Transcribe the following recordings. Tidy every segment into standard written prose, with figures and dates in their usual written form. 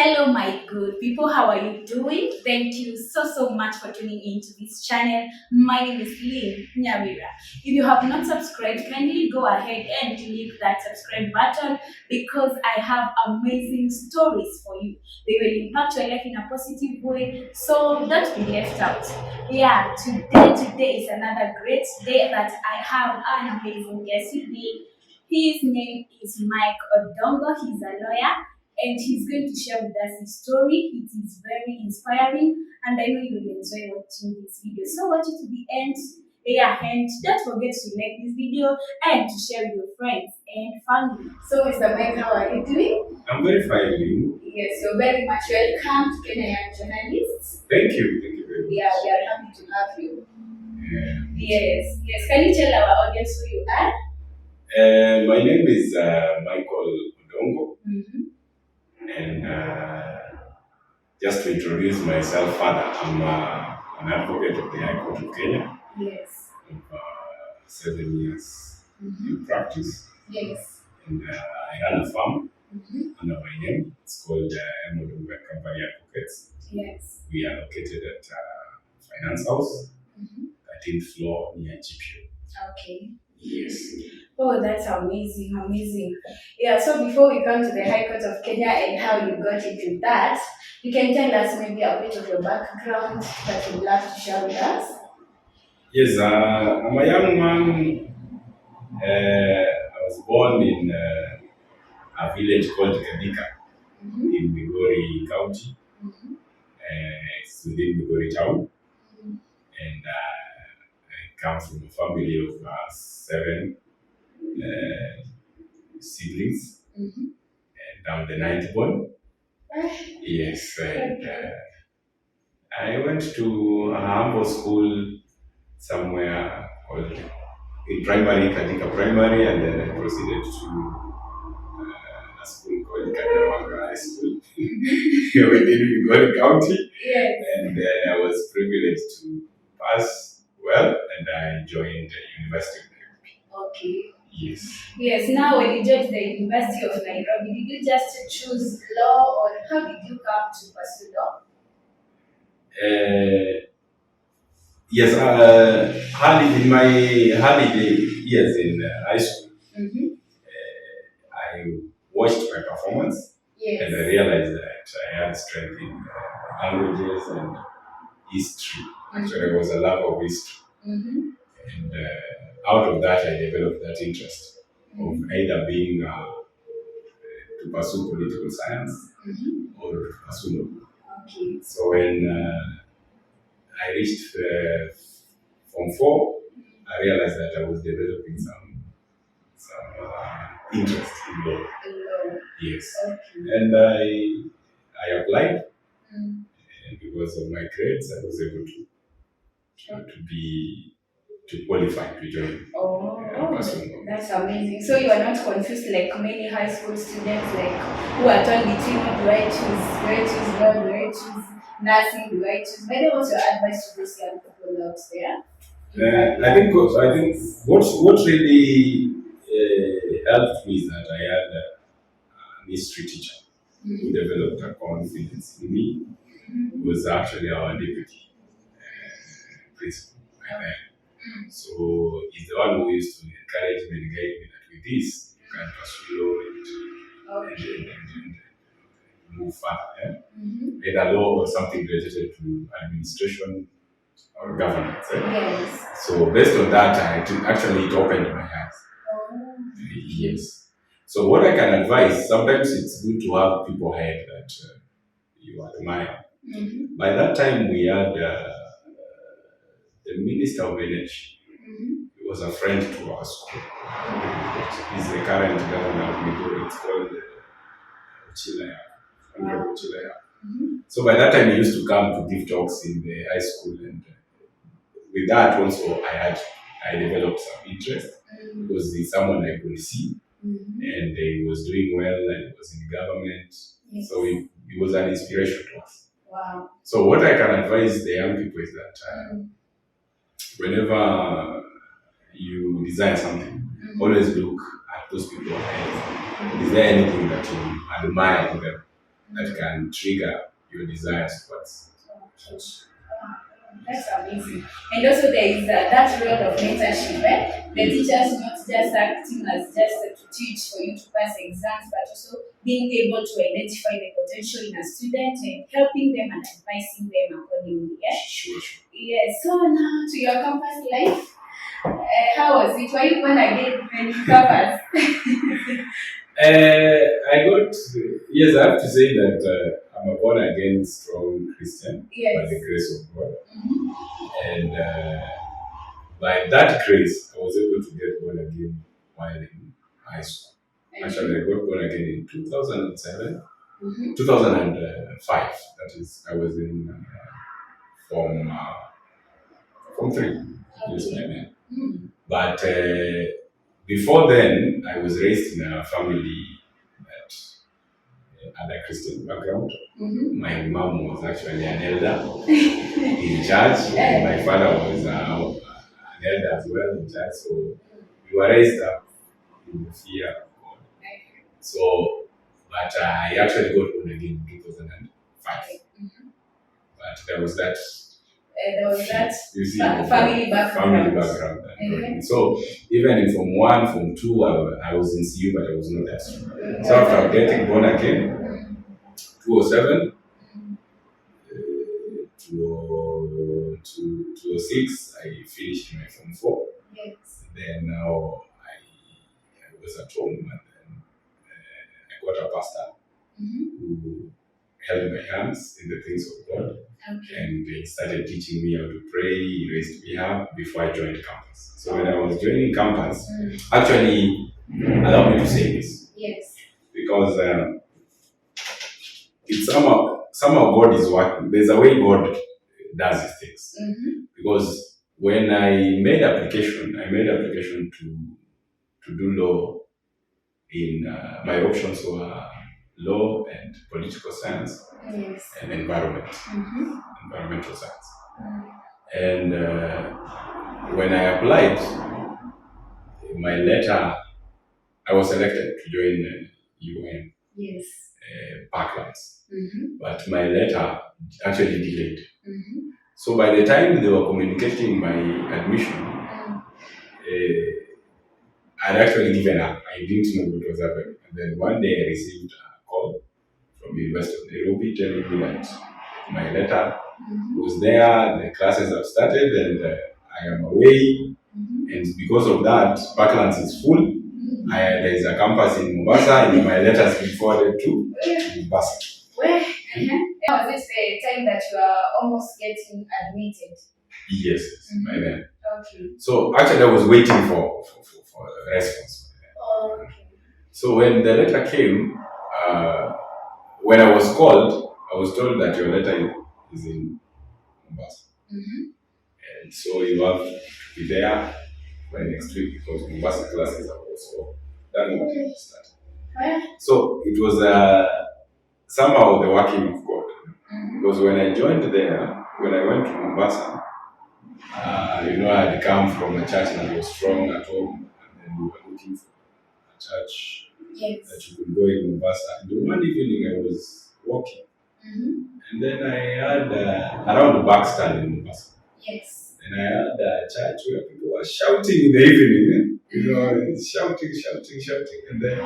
Hello, my good people. How are you doing? Thank you so much for tuning into this channel. My name is Lynn Nyawira. If you have not subscribed, kindly go ahead and click that subscribe button because I have amazing stories for you. They will impact your life in a positive way, so don't be left out. Yeah, today is another great day that I have an amazing guest with me. His name is Mike Odongo. He's a lawyer and he's going to share with us his story. It is very inspiring, and I know you will enjoy watching this video. So watch it to the end. Yeah, and don't forget to like this video and to share with your friends and family. So, Mr. Mike, how are you doing? I'm very fine with you. Yes, you're very much welcome to Kenya Young Journalists. Thank you very much. Yeah, we are happy to have you. Yeah. Yes. Can you tell our audience who you are? My name is Michael Odongo, and just to introduce myself further, I'm an advocate of the High Court of Kenya. Yes. Of 7 years in practice, Yes. and I run a firm under my name. It's called Odongo and Company Advocates. Yes. We are located at Finance House, 13th floor near GPU. Okay. Yes. Oh, that's amazing. Yeah, so before we come to the High Court of Kenya and how you got into that, you can tell us maybe a bit of your background that you'd love to share with us. Yes, I'm a young man. I was born in a village called Kadika in Migori County. It's within Migori town. And I come from a family of 7 siblings. And I'm the ninth born. Yes, and I went to a humble school somewhere called in primary, Kadika Primary, and then I proceeded to a school called Kadewanga High School within Migori County. Yes. And then I was privileged to pass well, and I joined the University of Nairobi. Okay. Yes. Yes, now when you joined the University of Nairobi, did you just choose law or how did you come to pursue law? Yes, in my early years in high school, I watched my performance and I Yes. realized that I had strength in languages and history. Actually, I was a lover of history. And out of that, I developed that interest of either being to pursue political science or to pursue law. Okay. So when I reached Form 4, I realized that I was developing some interest in law. Law. Yes. Okay. And I applied, and because of my grades, I was able to qualify to join. That's amazing. So you are not confused like many high school students like who are torn between what do I choose? Do I choose law? Do I choose nursing? Do I choose? Maybe what's your advice to those young people out there? I think what really helped me is that I had an history teacher who developed a confidence in me. Who was actually our deputy principal by then. So he's the one who used to encourage me and guide me that with this you can pursue law and move further. Either law or something related to administration or governance. Yes. So based on that, actually it opened my eyes. Yes. So what I can advise, sometimes it's good to have people ahead that you admire. By that time, we had the Minister of Energy. He was a friend to our school. He's the current governor of Migori. It's called Chilaya. So by that time, he used to come to give talks in the high school, and with that also, I developed some interest because he's someone I could see, and he was doing well, and he was in government. Yes. So he was an inspiration to us. Wow. So what I can advise the young people is that whenever you desire something, always look at those people ahead. Is there anything that you admire in them? that can trigger your desires towards house. That's amazing. And also there is that role of mentorship, right? The teachers not just acting as just to teach for you to pass exams, but also being able to identify the potential in a student and helping them and advising them accordingly. Yeah? Sure, sure. Yes. So now to your campus life. How was it? Were you born again when you campus? I got, yes, I have to say that I'm a born again strong Christian by the Yes. grace of God. And by that grace, I was able to get born again while in high school. Actually, I got born again in 2007, 2005. That is, I was in Form 3, yes, my man. But before then, I was raised in a family that had a Christian background. My mom was actually an elder in church, and my father was an elder as well in church. So we were raised up in the fear of God. So, but I actually got born again in 2005. But there was that. There was that You see, family background. So even in Form 1, Form 2, I was in CU, but I was not that strong. So after getting born again, 2007, 2006, I finished my Form 4. Yes. Then now I was at home, and then I got a pastor who held my hands in the things of God. And they started teaching me how to pray. He raised me up before I joined campus. So when I was joining campus, actually, allow me to say this. Yes. Because it's somehow God is working. There's a way God does his things. Because when I made application to do law in my options were law and political science and environmental science. And when I applied, my letter, I was selected to join UN Parklands, but my letter actually delayed. So by the time they were communicating my admission, I'd actually given up. I didn't know what was happening. And then one day I received a call from the University of Nairobi telling me that my letter was there, the classes have started, and I am away. And because of that, Parklands is full. There is a campus in Mombasa, and my letter has been forwarded to Mombasa. Where? Was it the time that you are almost getting admitted? Yes, by then. Okay. So actually, I was waiting for a response. Okay. So when the letter came, when I was called, I was told that your letter is in Mombasa. And so you have to be there by next week because Mombasa classes are also done what it started. So it was somehow the working of God. Because when I joined there, when I went to Mombasa, I had come from a church that was strong at home, and then we were looking for a church that you could go in Mombasa. And one evening I was walking, and then I had around the back stand in Mombasa. Yes. And I had a church where people were shouting in the evening, shouting, and then I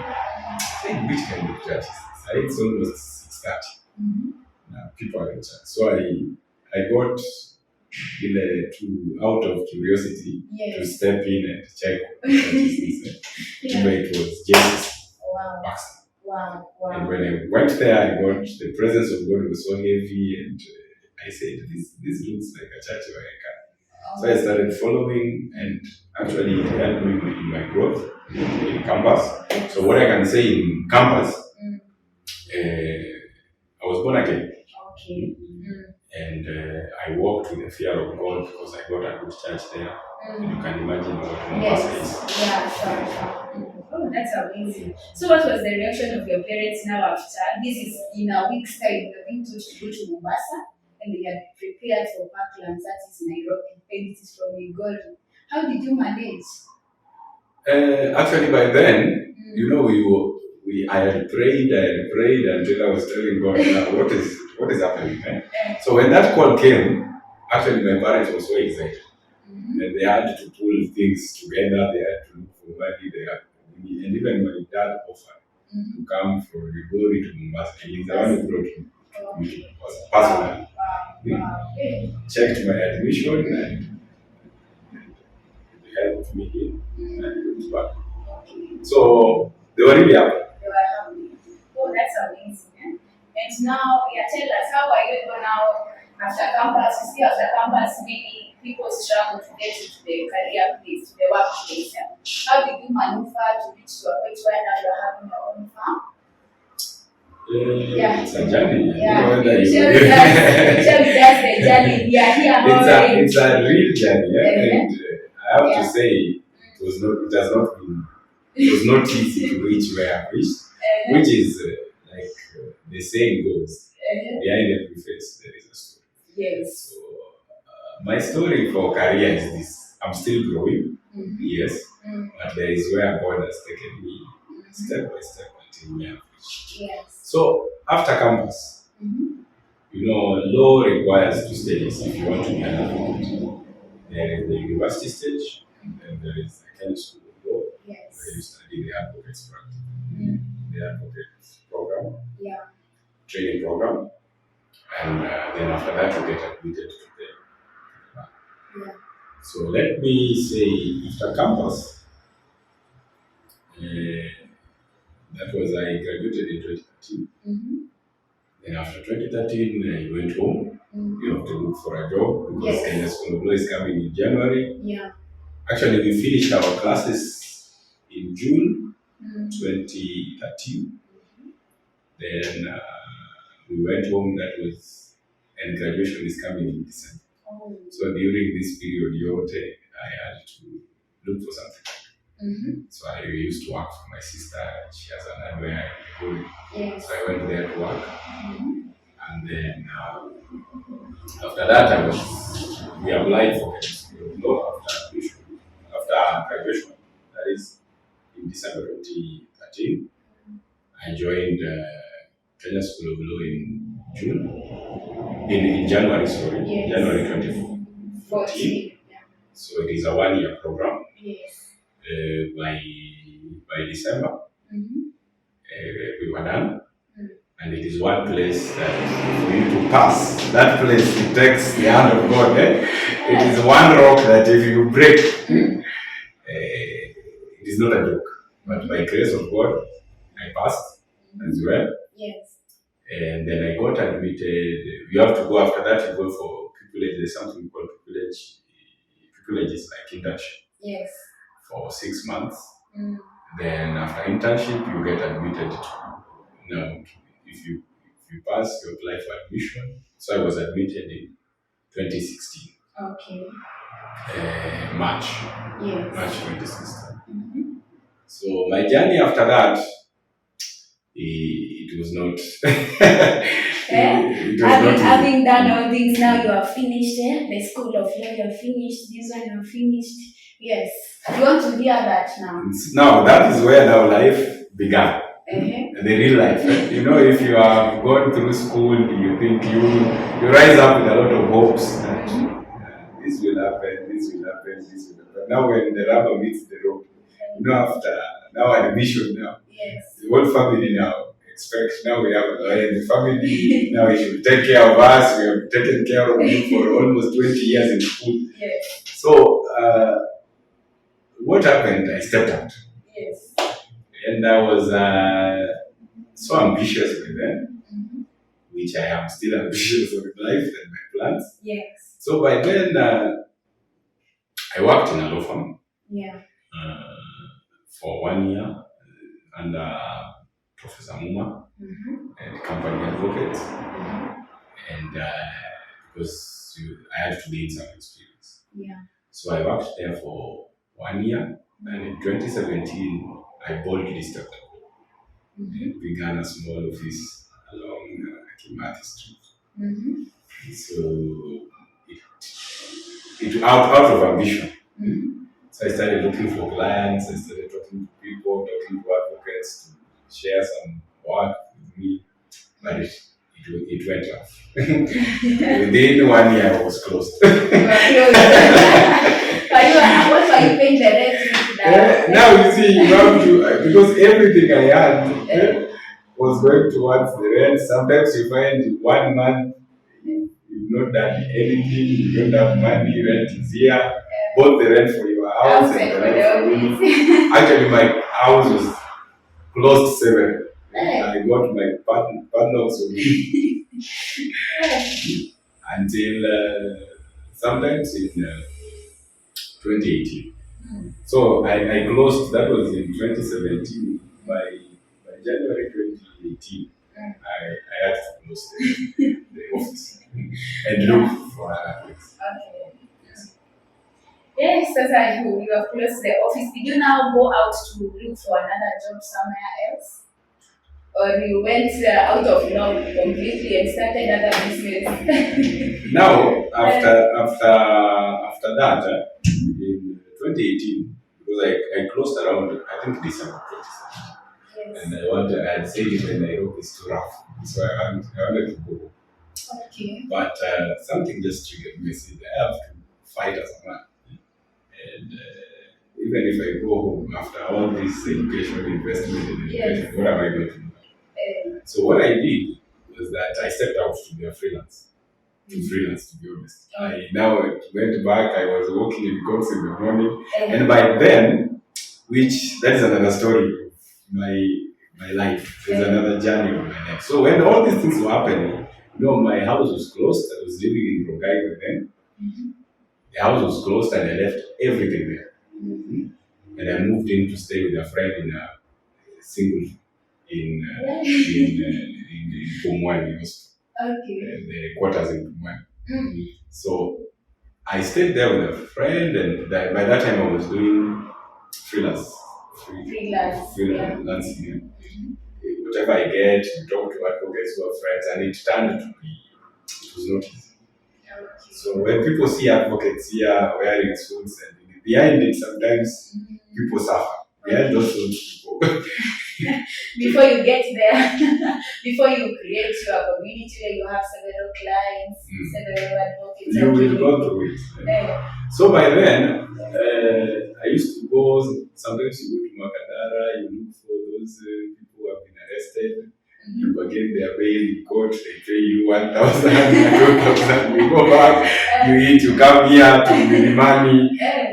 said, which kind of church is this? It's almost 6:30. People are in church. So I got out of curiosity to step in and check what church is. It was Jesus. Pastor. Wow. And when I went there, I got the presence of God was so heavy, and I said, this looks like a church where I can. So I started following, and actually it helped me in my growth in campus. So what I can say in campus, I was born again. Okay. And I walked with the fear of God because I got a good church there. And you can imagine what Mombasa is. Yeah, sure. Oh, that's amazing. So what was the reaction of your parents now after this is in a week's time? You're being told to go to Mombasa and they are prepared for Parklands, that is Nairobi, and it is from Migori. How did you manage? Actually, by then, we I had prayed until I was telling God, now what is happening? Eh? So when that call came, actually my parents were so excited. And they had to pull things together, they had to look for money, and even my dad offered to come from Rigori to Mombasa. He's the one who brought me to Mombasa personally. He checked my admission and helped me in and went back. So they were really happy. They were happy. Oh, that's amazing. Eh? And now, yeah, tell us, how are you able now after campus? You see, after campus, many people struggle to get into the career place, to the workplace. Yeah? How did you maneuver to reach to a point where now you're having your own farm? Yeah, it's a journey. Yeah, show me that's the journey. Yeah, here it's a real journey, yeah? And I have to say, it was not easy to reach where I reached, which is the saying goes, behind every face there is a story. Yes. So my story for career is this: I'm still growing, yes, but there is where God has taken me step by step until we have reached. Yes. So after campus, law requires two stages if you want to be an advocate. There is the university stage, and then there is the kind of school of law, where you study the advocate's practice, the advocate's program, training program, and then after that you get admitted to the bar. So let me say, after campus, that was I graduated in 2013. Then after 2013, I went home. You have to look for a job because Kenya School of Law is coming in January. Actually, we finished our classes in June 2013. Then we went home. And graduation is coming in December. So during this period, I had to look for something. So I used to work for my sister. She has an underwear in the So I went there to work. And then after that, we applied for after admission, after graduation. That is in December 2013. I joined Kenya School of Law in January, January 2014. So it is a 1-year program. By December, we were done. And it is one place that for you to pass, that place it takes the hand of God. It is one rock that if you break, it is not a joke. But by grace of God, I passed as well. And then I got admitted. You have to go after that, you go for pupillage. There's something called pupillage. Pupillage is like internship. For 6 months. Then after internship, you get admitted to if you pass, you apply for admission. So I was admitted in 2016. March 2016. So my journey after that, it was not. Having done all things, now you are finished. The school of law, you are finished. This one, you are finished. Yes. You want to hear that now? Now that is where now life began. The real life. If you have gone through school, you think you rise up with a lot of hopes that this will happen, this will happen, this will happen. Now when the rubber meets the road, after now admission now, the whole family now expect now we have a lawyer in the family. Now he should take care of us. We have taken care of him for almost 20 years in school. So what happened? I stepped out. And I was so ambitious with them, which I am still ambitious with life and my plans. So by then, I worked in a law firm for 1 year under Professor Muma and company advocates. And because I had to gain some experience. So I worked there for 1 year, and in 2017, I boldly stepped up. Began a small office along Kimathi Street. So it out of ambition. So I started looking for clients, I started talking to people, talking to advocates, to share some work with me, but it went rough. Within 1 year, I was closed. What were you paying the rent with that? Now you see, you have to, because everything I had was going towards the rent. Sometimes you find 1 month you've not done anything, you don't have money, rent is here, both the rent for your house and the rent for me. Actually, my house was closed 7. I got my padlocks on me until sometimes in 2018. So I closed, that was in 2017. By January 2018, I had to close the office and look for another place. Okay. Yes, as you have closed the office, did you now go out to look for another job somewhere else? Or you went out of love completely and started another business? Now, after that, in 2018, because I closed around, I think December 2017. Yes. And I had said it when Nairobi is too rough. So I wanted to go. Okay. But something just triggered me. Said I have to fight as a man. And even if I go home after all this education, investment in education, what am I going to do? So what I did was that I stepped out to be a freelance. To be honest. I now went back, I was working in courts in the morning. And by then, which that is another story of my life. There's another journey of my life. So when all these things were happening, my house was closed. I was living in Rongai by then. The house was closed and I left everything there. And I moved in to stay with a friend in a single in Pumwani, the quarters in Pumwani. So I stayed there with a friend, and by that time I was doing freelance. Yeah. Whatever I get, talk to advocates who are friends, and it turned to be, it was not easy. So when people see advocates here wearing suits, and behind it, sometimes people suffer. Behind those suits, people. Before you get there, before you create your community where you have several clients, several advocates. You will go through it. So by then, I used to go, sometimes you go to Makadara, you look for those people who have been arrested. You again their bail in court, they pay you 1,000, 2,000, you go back, you eat, you come here to Milimani,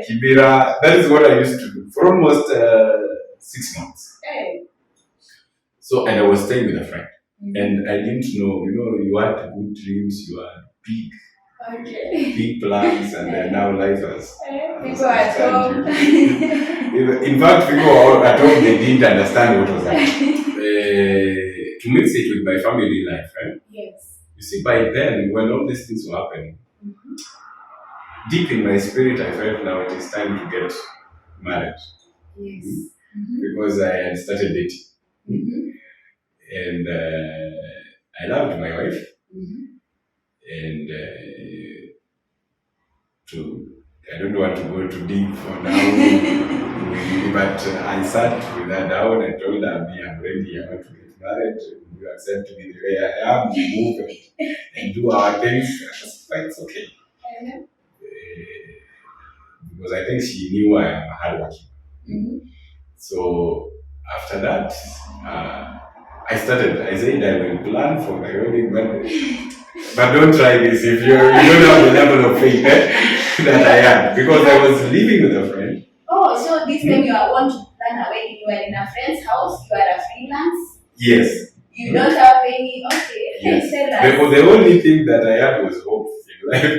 Kibera. That is what I used to do for almost 6 months. So, and I was staying with a friend. And I didn't know, you had good dreams, you had big plans, and then now life has. People at home. In fact, people at home, they didn't understand what was happening. To mix it with my family life, right? Yes. You see, by then, when all these things were happening, deep in my spirit, I felt now it is time to get married. Yes. Because I had started dating. And I loved my wife. And I don't want to go too deep for now, but I sat with her down and told her, I'm ready, I want to get married. You accept me the way I am, we move and do our things. It's okay. Because I think she knew I am hardworking. So after that, I said I will plan for my wedding, but don't try this if you don't have the level of faith that I had, because I was living with a friend. Oh, so this time you want to plan a wedding, you are in a friend's house, you are a freelance? Yes. You don't have any, okay. Yes. The only thing that I had was hope in life.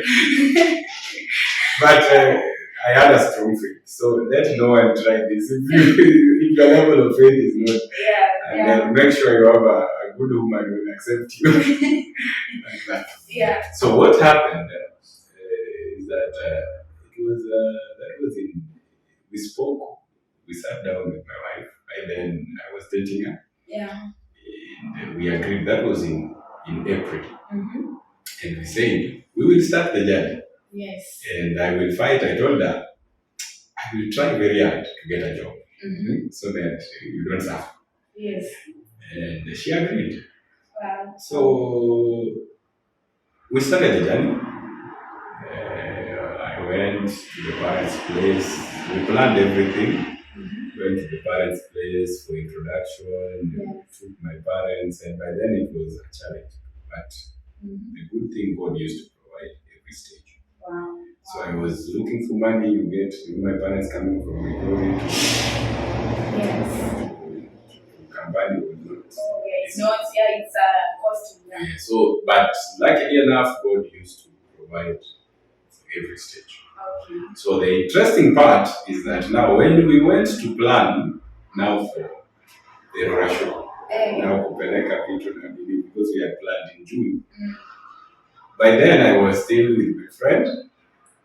But I had a strong faith. So let no one try this. If your level of faith is not, and make sure you have a good woman who will accept you. Like that. Yeah. So what happened is that we spoke, we sat down with my wife, and then I was dating her. Yeah. And we agreed, that was in April. And we said, we will start the journey. Yes. And I will fight. I told her, I will try very hard to get a job. So that you don't suffer. Yes. And she agreed. Wow. So we started the journey. I went to the parents' place. We planned everything. Went to the parents' place for introduction. Yes. Took my parents, and by then it was a challenge. But the good thing, God used to provide every stage. Wow. So I was looking for money. You get my parents coming from Migori Yes. to Kambani was not. Oh, yeah, it's not, yeah, it's a cost. Yeah. So, but luckily enough, God used to provide for every stage. Okay. So the interesting part is that now when we went to plan now for the Rorasho, now kupeleka vitu na nini, because we had planned in June. By then I was still with my friend.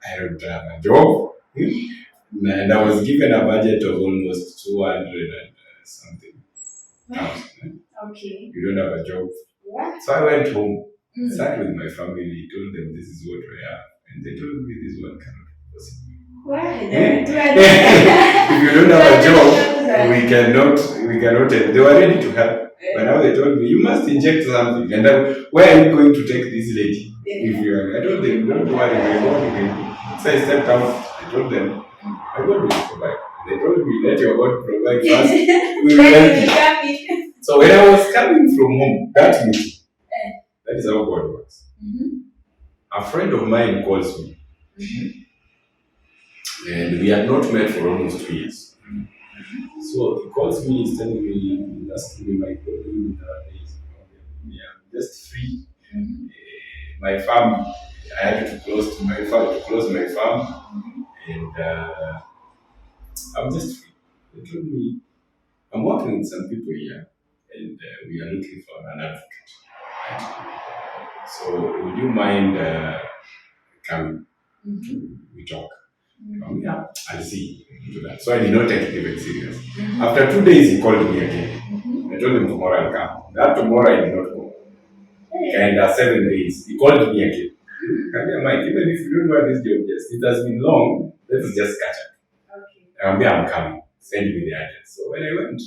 I don't have a job. And I was given a budget of almost 200 and something thousand. Okay. You don't have a job. What? So I went home, sat with my family, told them this is what we have. And they told me this one cannot be possible. Why? If you don't have a job, we cannot help. They were ready to help. But now they told me, you must inject something. And where are you going to take this lady? If you are, I told them, don't worry, my God will. So I stepped out, I told them, my God will provide. They told me, let your God provide first. We will help you. So when I was coming from home, that meeting, that is how God works. A friend of mine calls me. And we had not met for almost 2 years. So he calls me, he's telling me, he's asking me my problem nowadays. Yeah, I'm just free. My farm, I had to close my farm, and I'm just free. They told me, I'm working with some people here, and we are looking for an advocate. Right? So would you mind coming? We talk. Yeah, I'll see. Do that. So I did not take it even serious. After 2 days, he called me again. I told him tomorrow I'll come. That tomorrow I did not go. And 7 days, he called me again. Mike, even if you don't want this job, yes, it has been long. Let's just catch up. Okay. I'm coming. Send me the address. So when I went,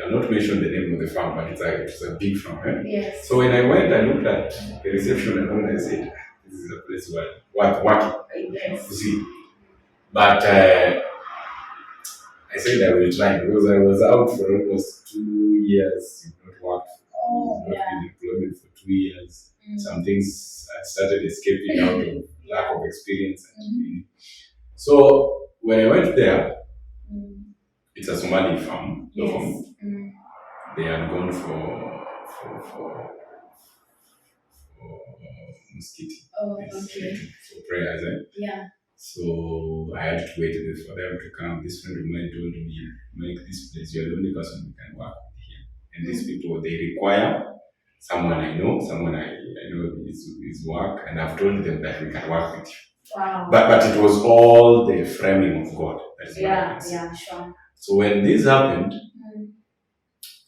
I'll not mention the name of the farm, but it's a big farm. Eh? Yes. So when I went, I looked at the reception and I said, this is a place where working. Yes. You see. But I said I will try because I was out for almost 2 years, did not work, not been employment for 2 years. Some things I started escaping out of lack of experience. So when I went there, it's a Somali farm. Yes. They had gone for mosquito. Oh, okay. For prayers. Yeah. So I had to wait for them to come. This friend of mine told me, make this place, you're the only person who can work here. And these people, they require someone I know, someone I know his work, and I've told them that we can work with you. Wow. But it was all the framing of God. That is yeah, sure. So when this happened,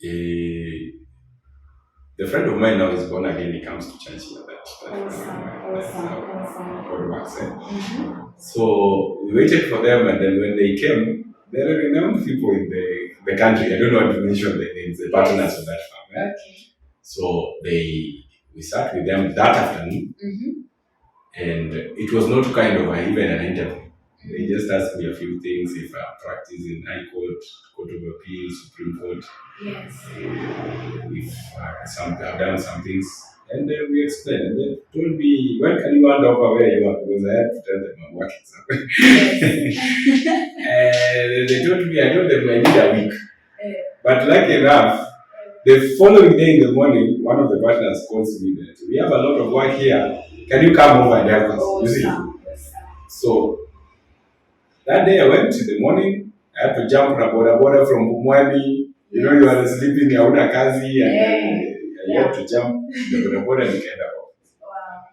the friend of mine now is born again, he comes to church here. Awesome. God works. So we waited for them, and then when they came, they are renowned people in the country. I don't know how to mention the names, the partners of that farm. Okay. So we sat with them that afternoon, and it was not kind of even an interview. They just asked me a few things, if I practice in High Court, Court of Appeal, Supreme Court. Yes. If I've done some things. And we explained, and they told me, when can you hand over where you are? Because I had to tell them I'm working somewhere. Yes. And they told me, I told them I need a week. But lucky enough, the following day in the morning, one of the partners calls me that we have a lot of work here. Can you come over and help us? You see? So that day I went in the morning. I had to jump from boda from Bumwani. You know, you are sleeping, you are kazi, and you had to jump the boda and get out. Wow.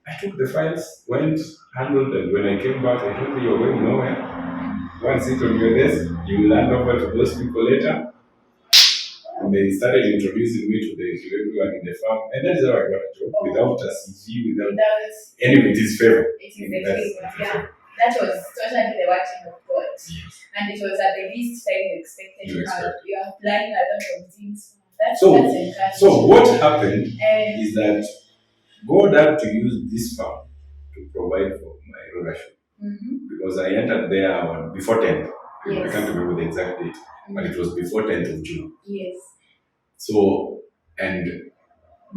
I took the files, went, handled, and when I came back, I told me you're going nowhere. Go and sit on your desk. You will hand over to those people later. And they started introducing me to everyone in the farm. And that is how I got a job, without a CV, without anyway, it is favor. It is a favor, yeah. That was totally the working of God. Yes. And it was at the least time you expected. You are planning a lot of things. That's encouraging. So what happened is that God had to use this farm to provide for my rulership. Because I entered there before 10th. Yes. I can't remember the exact date, but it was before 10th of June. Yes. So, and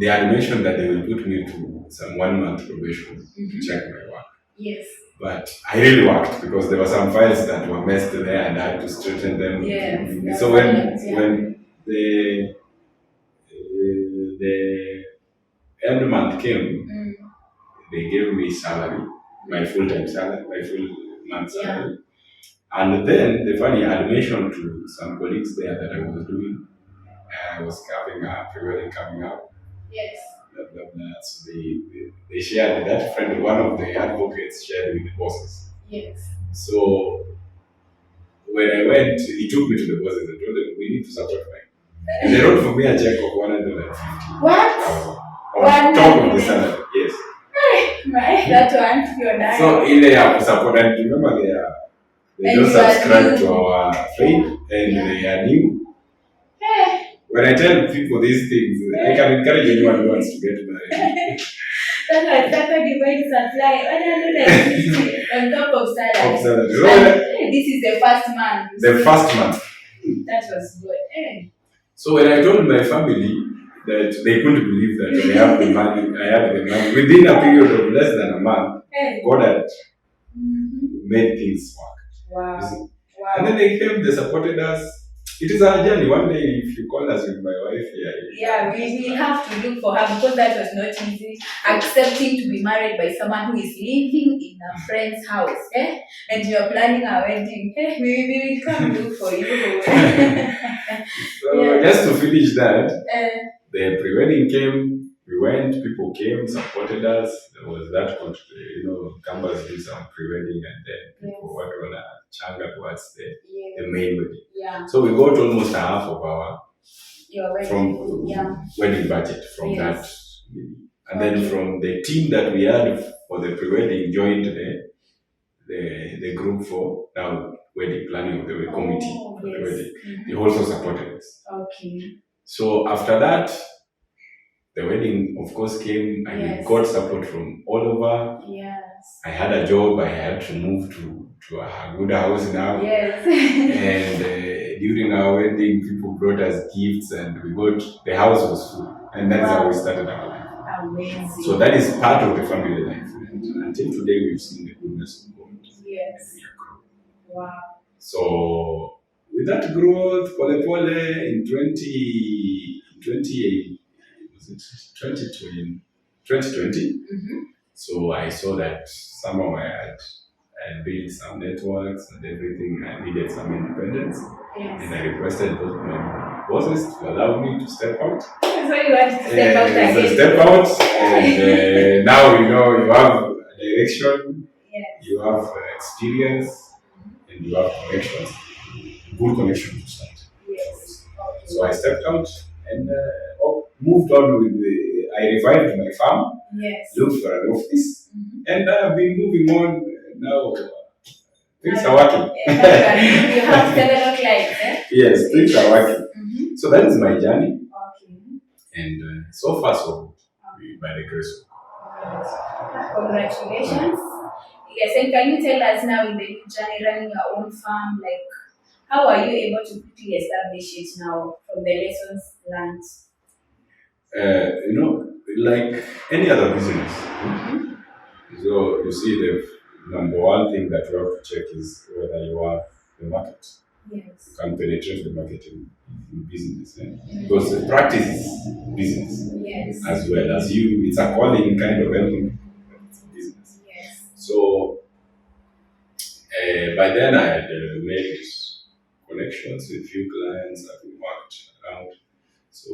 they had mentioned that they will put me to some 1 month probation to check my work. Yes. But I really worked because there were some files that were messed there and I had to straighten them. Yes. So when the end month came, they gave me salary, my full-time salary, my full month salary. And then the funny, I had mentioned to some colleagues there that I was doing, I was having a period coming up. Yes. Blah, blah, blah. So they shared that friend, one of the advocates shared with the bosses. Yes. So when I went, he took me to the bosses and told them, we need to support mine. And they wrote for me a check of 150. What? On top of the salary, yes. Right, that one, you're nice. So in they have support, and remember they don't subscribe to our faith, and they are new. When I tell people these things, I can encourage anyone who wants to get married. That's a divine supply. On top of salary. This is the first month. The first month. That was good. So when I told my family that they couldn't believe that I have the money, I had the money within a period of less than a month, God had made things work. Wow. And then they came, they supported us. It is our journey. One day, if you call us with my wife here. Yeah, we have to look for her because that was not easy. Accepting to be married by someone who is living in a friend's house, and you're planning a wedding. We will come look for you. So just to finish that, the pre-wedding came. We went. People came, supported us. There was that, campus do some pre-wedding, and then people went on a changa towards the main wedding. Yeah. So we got almost half of our wedding, wedding budget from that. And then from the team that we had for the pre-wedding joined the group for now wedding planning of the committee for the wedding. They also supported us. Okay. So after that, the wedding of course came and we got support from all over. Yes. I had a job, I had to move to a good house now. Yes. And during our wedding, people brought us gifts and the house was full. And that's how we started our life. Amazing. So that is part of the family life. And until today, we've seen the goodness of God. Yes. Wow. So with that growth, Pole Pole in 2020, so I saw that somehow I had built some networks and everything. I needed some independence. Yes. And I requested my bosses to allow me to step out. So you had to step out again. So step out, and now you have a direction, you have experience, and you have connections. Good connection to start. Yes. Okay. So I stepped out and moved on I revived my farm, looked for an office, and I've been moving on now. Things are working. You have several clients, Yes, things are working. So that is my journey. Okay. And so far, so good, by the grace of God. Congratulations. Yes, and can you tell us now in the new journey running your own farm, how are you able to quickly establish it now from the lessons learned? Like any other business. So you see, the number one thing that you have to check is whether you have the market. Yes. You can penetrate the market in business. Because the practice is business. Yes. As well as it's a calling kind of helping business. Yes. So by then I had made connections with few clients. I've worked around. So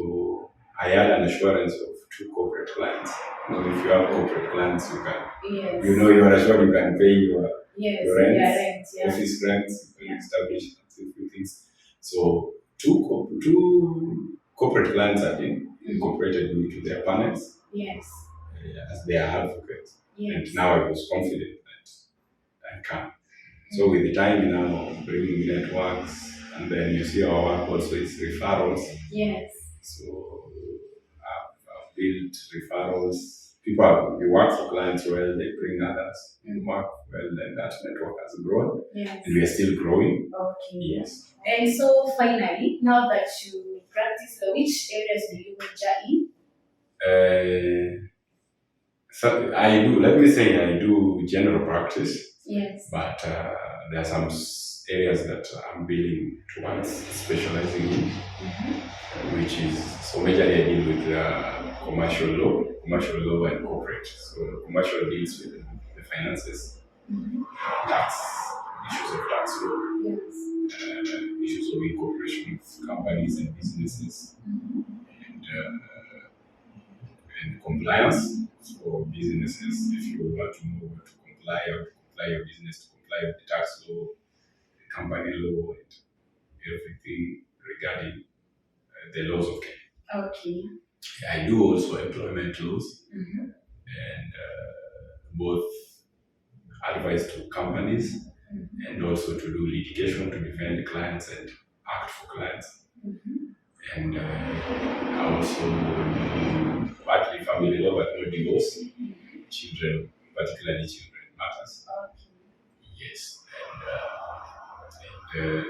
I had an assurance of 2 corporate clients. If you have corporate clients, you can, you are assured you can pay your rent, office rents, you can establish a few things. So 2 corporate clients have been incorporated into their panels. Yes. As their advocates. Yes. And now I was confident that and come. So with the time now, bringing networks, and then you see our work also is referrals. Yes. So I've built referrals. People, you work for clients well, they bring others. You work well, then that network has grown. Yes. And we are still growing. Okay. Yes. And so finally, now that you practice law, which areas do you major in? So I do, let me say I do general practice, Yes. but there are some areas that I'm building towards specializing in, which is, so majorly I deal with commercial law and corporate. So commercial deals with the finances, tax, issues of tax law, Yes. issues of incorporation of companies and businesses, and, and compliance for businesses. If you want to know what to comply, how to comply your business to comply with the tax law, the company law, and everything regarding the laws of Kenya. Okay. I do also employment laws and both advice to companies and also to do litigation to defend clients and act for clients. And I also do partly family law, but not divorce, children, particularly children matters. Yes, and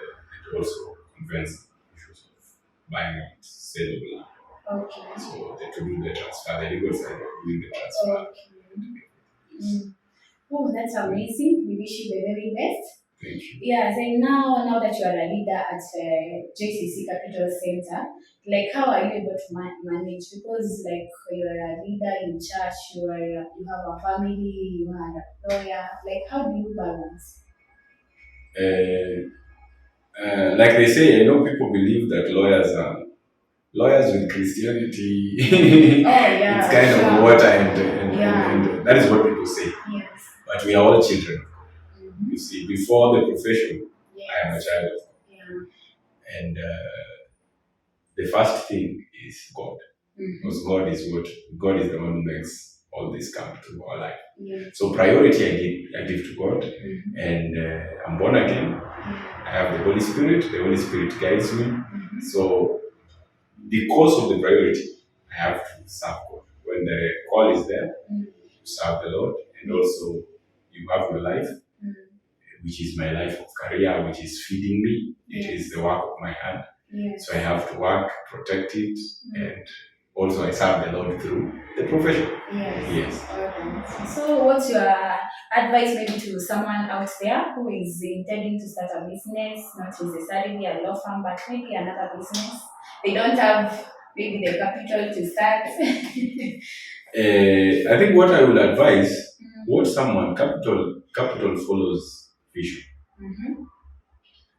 also concerns issues of buying and sale of land. Okay. So to do the transfer, the legal side of doing the transfer. Okay. Oh, that's amazing. We wish you the very best. Thank you. Yeah, so now that you are a leader at JCC Capital Center, like how are you able to manage? Because like you are a leader in church, you have a family, you are a lawyer. Like how do you balance? Like they say, I know people believe that lawyers with Christianity. Oh yeah, It's kind sure. of water and that is what people say. Yes. But we are all children. You see, before the profession, I am a child of God. Yeah. And the first thing is God. Because God is the one who makes all this come to our life. Yes. So priority I give to God, and I'm born again. I have the Holy Spirit. The Holy Spirit guides me. So because of the priority, I have to serve God. When the call is there, you serve the Lord, and also you have your life, which is my life of career, which is feeding me. It is the work of my hand. So I have to work, protect it, and also I serve the Lord through the profession. Yes. Alright. So what's your advice maybe to someone out there who is intending to start a business, not necessarily a law firm, but maybe another business? They don't have maybe the capital to start. I think what I will advise, capital follows vision.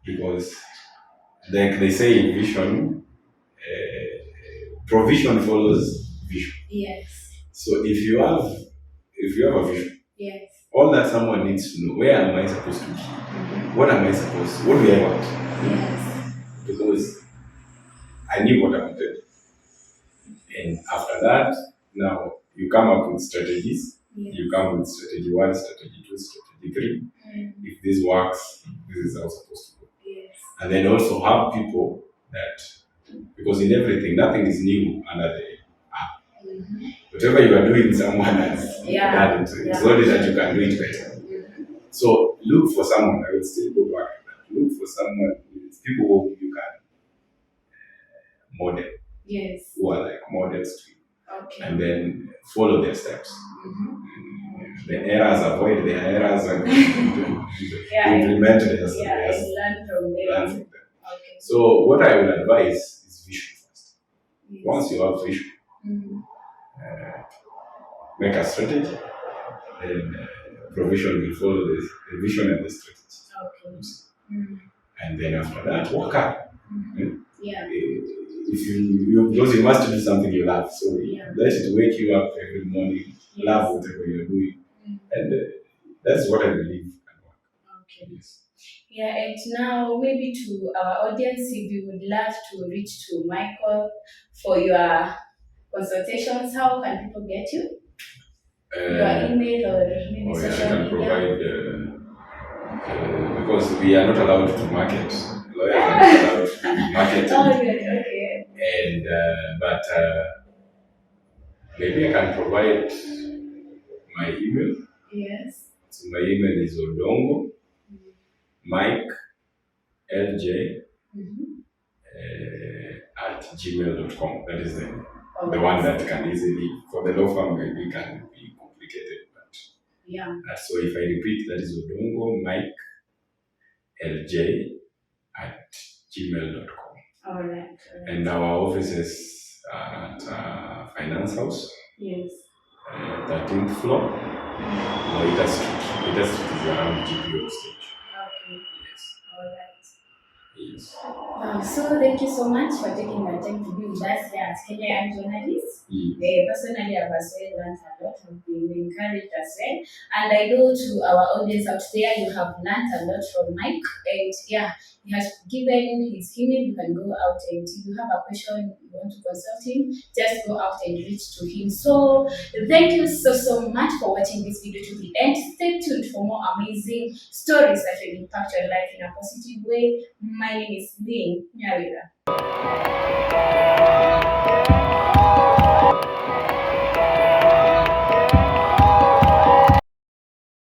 Because like they say in vision, provision follows vision. Yes. So if you have a vision, Yes. all that someone needs to know, where am I supposed to be? What am I supposed to? What do I want? Yes. Because I knew what I wanted. And after that, now you come up with strategies. Yes. You come with strategy 1, strategy 2, strategy 3. If this works, this is how it's supposed to go. Yes. And then also have people that, because in everything, nothing is new under the app. Whatever you are doing, someone has done it. It's only that you can do it better. So look for someone. I will still go back to that. Look for someone, people who you can model. Yes. Who are like models to you. Okay. And then follow their steps. The errors, avoid their errors, and implement their steps. Learn from them. Okay. So what I will advise is vision first. Yes. Once you have vision, make a strategy, and provision will follow the vision and the strategy. Okay. And then after that, work hard. Yeah. If because you must do something you love, so let it wake you up every morning. Yes. Love whatever you're doing, and that's what I believe. Okay. Yes. Yeah, and now maybe to our audience, if you would love to reach to Michael for your consultations, how can people get you? Your email or maybe social media? I can provide because we are not allowed to market. Lawyers are not allowed to do marketing. Okay. And but maybe I can provide my email. Yes. So my email is Odongo Mike LJ at gmail.com. That is the one that can easily, for the law firm, maybe can be complicated. But yeah. So if I repeat, that is Odongo Mike LJ at gmail.com. All right. And our offices are at Finance House. Yes. 13th floor, Moita Street. Moita Street is around GPO stage. Okay. Yes. All right. Yes. So thank you so much for taking the time to be with us here at Kenya Young Journalists. Personally, I've as well learned a lot, have been encouraged as well. And I know to our audience out there, you have learned a lot from Mike. And yeah, he has given his email. You can go out and if you have a question, you want to consult him, just go out and reach to him. So thank you so much for watching this video to the end. Stay tuned for more amazing stories that will impact your life in a positive way. My name is Lynn Nyawira.